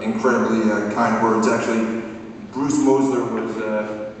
incredibly kind words. Actually, Bruce Mosler was,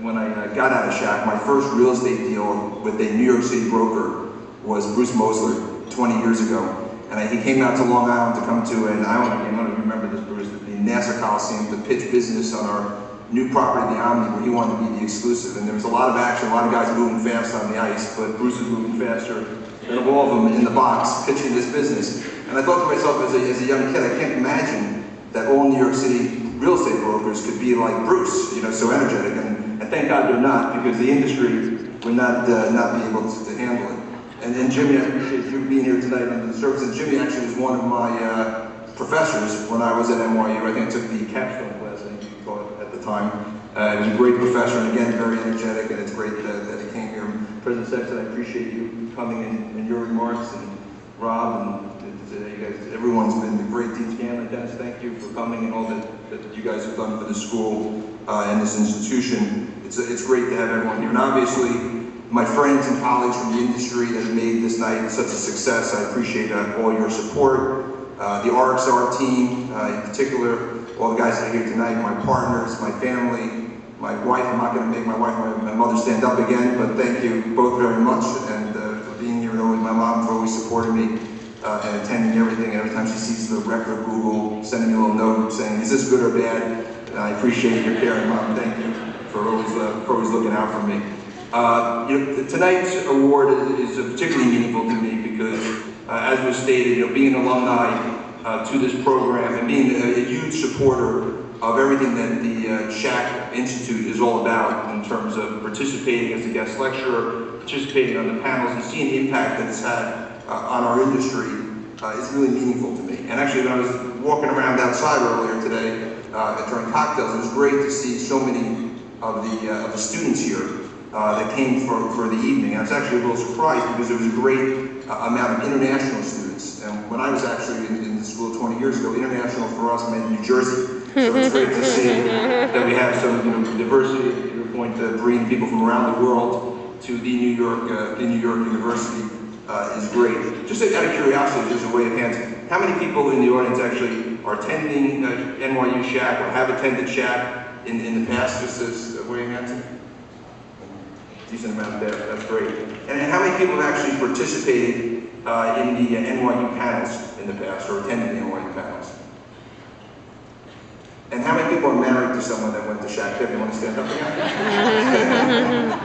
when I got out of Schack, my first real estate deal with a New York City broker was Bruce Mosler 20 years ago. And he came out to Long Island to come to, and I don't know if you remember this, Bruce, the Nassau Coliseum to pitch business on our new property, the Omni, where he wanted to be the exclusive. And there was a lot of action, a lot of guys moving fast on the ice, but Bruce was moving faster than all of them in the box pitching this business. And I thought to myself as a young kid, I can't imagine that all New York City real estate brokers could be like Bruce, so energetic. And thank God they're not, because the industry would not be able to handle it. And Jimmy, I appreciate you being here tonight under the service. And Jimmy actually was one of my professors when I was at NYU. I think I took the capstone class, I think you called it at the time. He was a great professor, and again, very energetic, and it's great that he came here. President Sexton, I appreciate you coming in and your remarks, and Rob, and you guys, everyone's been great. Dean Scanlon, Dennis, thank you for coming and all that you guys have done for the school and this institution. It's great to have everyone here. And obviously, my friends and colleagues from the industry that have made this night such a success, I appreciate all your support. The RXR team, in particular, all the guys that are here tonight, my partners, my family, my wife. I'm not going to make my wife, my mother stand up again, but thank you both very much, and for being here, and always my mom for always supporting me and attending everything. And every time she sees the Rechler Google, sending me a little note saying, is this good or bad? And I appreciate your caring, Mom. Thank you for always looking out for me. Tonight's award is particularly meaningful to me because, as was stated, being an alumni to this program and being a huge supporter of everything that the Schack Institute is all about in terms of participating as a guest lecturer, participating on the panels, and seeing the impact that it's had on our industry is really meaningful to me. And actually, when I was walking around outside earlier today during cocktails, it was great to see so many of the students here that came for the evening. I was actually a little surprised because there was a great amount of international students. And when I was actually in the school 20 years ago, international for us meant New Jersey. So it's great to see that we have some diversity, to your point, bringing people from around the world to the New York University is great. Just out of curiosity, just a way of hands, how many people in the audience actually are attending NYU Schack or have attended Schack in the past, just as a way of hands? Decent amount there, that's great. And how many people have actually participated in the NYU panels in the past, or attended the NYU panels? And how many people are married to someone that went to Schack? Do you want to stand up again?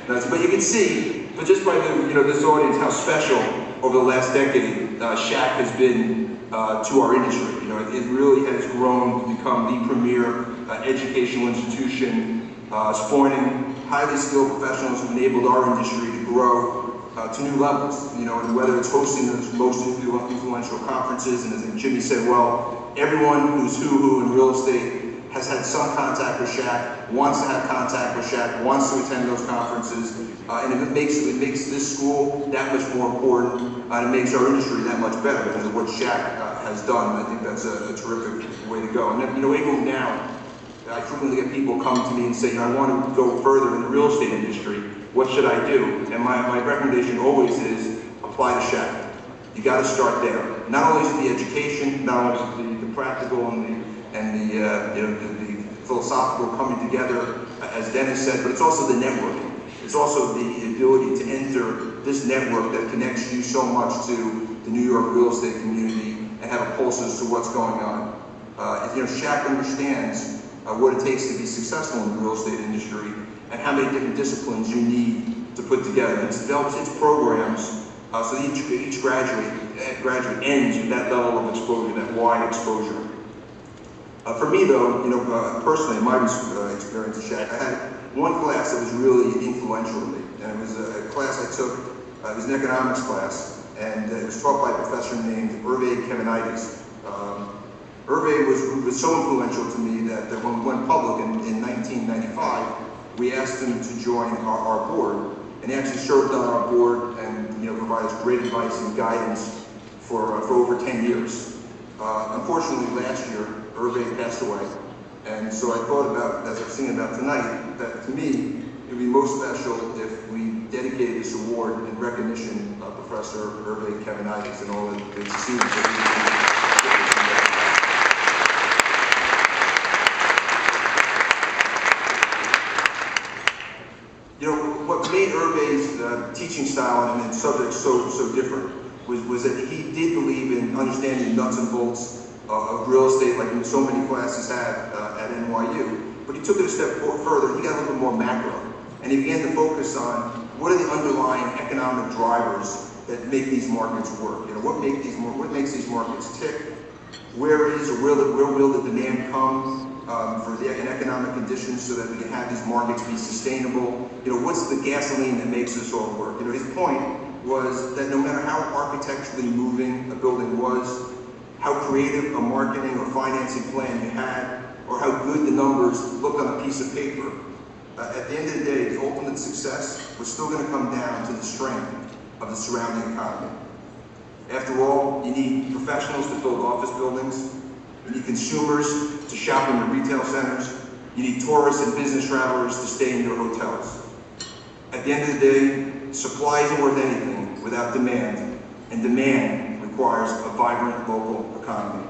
But you can see, but just by this audience, how special over the last decade Schack has been to our industry. It really has grown to become the premier educational institution, spawning highly skilled professionals who enabled our industry to grow to new levels. And whether it's hosting the most influential conferences, and as Jimmy said, well, everyone who's who in real estate has had some contact with Schack, wants to have contact with Schack, wants to attend those conferences, and it makes this school that much more important, and it makes our industry that much better because of what Schack has done. And I think that's a terrific way to go. And even now, I frequently get people come to me and say, I want to go further in the real estate industry. What should I do? And my recommendation always is apply to Schack. You got to start there. Not only is it the education, not only is it the practical and the philosophical coming together, as Dennis said, but it's also the networking. It's also the ability to enter this network that connects you so much to the New York real estate community and have a pulse as to what's going on. Schack understands what it takes to be successful in the real estate industry and how many different disciplines you need to put together. It develops its programs so that each graduate ends with that level of exposure, that wide exposure. For me though, personally, in my experience at Schack, I had one class that was really influential to me, and it was a class I took, it was an economics class, and it was taught by a professor named Hervé Kevinitis. Hervé was so influential to me that when we went public in 1995, we asked him to join our board, and he actually served on our board and provided us great advice and guidance for over 10 years. Unfortunately, last year, Hervé passed away, and so I thought about, as I was thinking about tonight, that to me, it would be most special if we dedicated this award in recognition of Professor Hervé Kevinitis and all the students that made Hervé's teaching style and subjects so different was that he did believe in understanding the nuts and bolts of real estate, like so many classes have at NYU. But he took it a step further. He got a little bit more macro, and he began to focus on what are the underlying economic drivers that make these markets work. You know, what makes these markets tick? Where will the demand come for the economic conditions so that we can have these markets be sustainable? You know, what's the gasoline that makes this all work? You know, his point was that no matter how architecturally moving a building was, how creative a marketing or financing plan you had, or how good the numbers looked on a piece of paper, at the end of the day, the ultimate success was still going to come down to the strength of the surrounding economy. After all, you need professionals to build office buildings, you need consumers to shop in your retail centers, you need tourists and business travelers to stay in your hotels. At the end of the day, supply isn't worth anything without demand, and demand requires a vibrant local economy.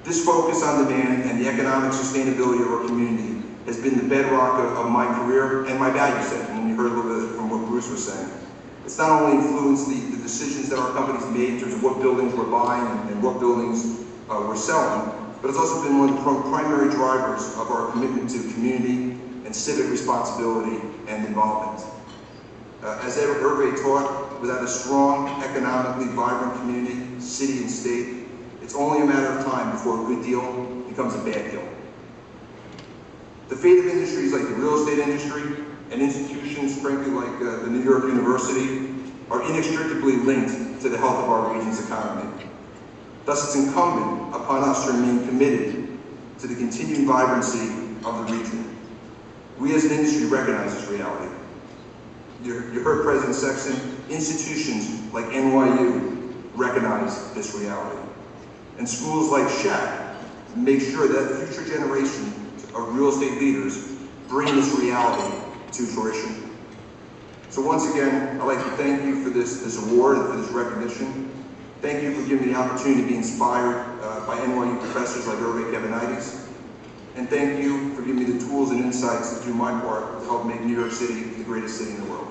This focus on demand and the economic sustainability of our community has been the bedrock of my career and my value set, and you heard a little bit from what Bruce was saying. It's not only influenced the decisions that our company's made in terms of what buildings we're buying and what buildings we're selling, but it's also been one of the primary drivers of our commitment to community and civic responsibility and involvement. As Hervé taught, without a strong, economically vibrant community, city, and state, it's only a matter of time before a good deal becomes a bad deal. The fate of industries like the real estate industry and institutions, frankly, like the New York University, are inextricably linked to the health of our region's economy. Thus, it's incumbent upon us to remain committed to the continued vibrancy of the region. We as an industry recognize this reality. You heard President Sexton, institutions like NYU recognize this reality. And schools like Schack make sure that future generations of real estate leaders bring this reality to fruition. So once again, I'd like to thank you for this award and for this recognition. Thank you for giving me the opportunity to be inspired by NYU professors like Hervé Kevinites. And thank you for giving me the tools and insights to do my part to help make New York City the greatest city in the world.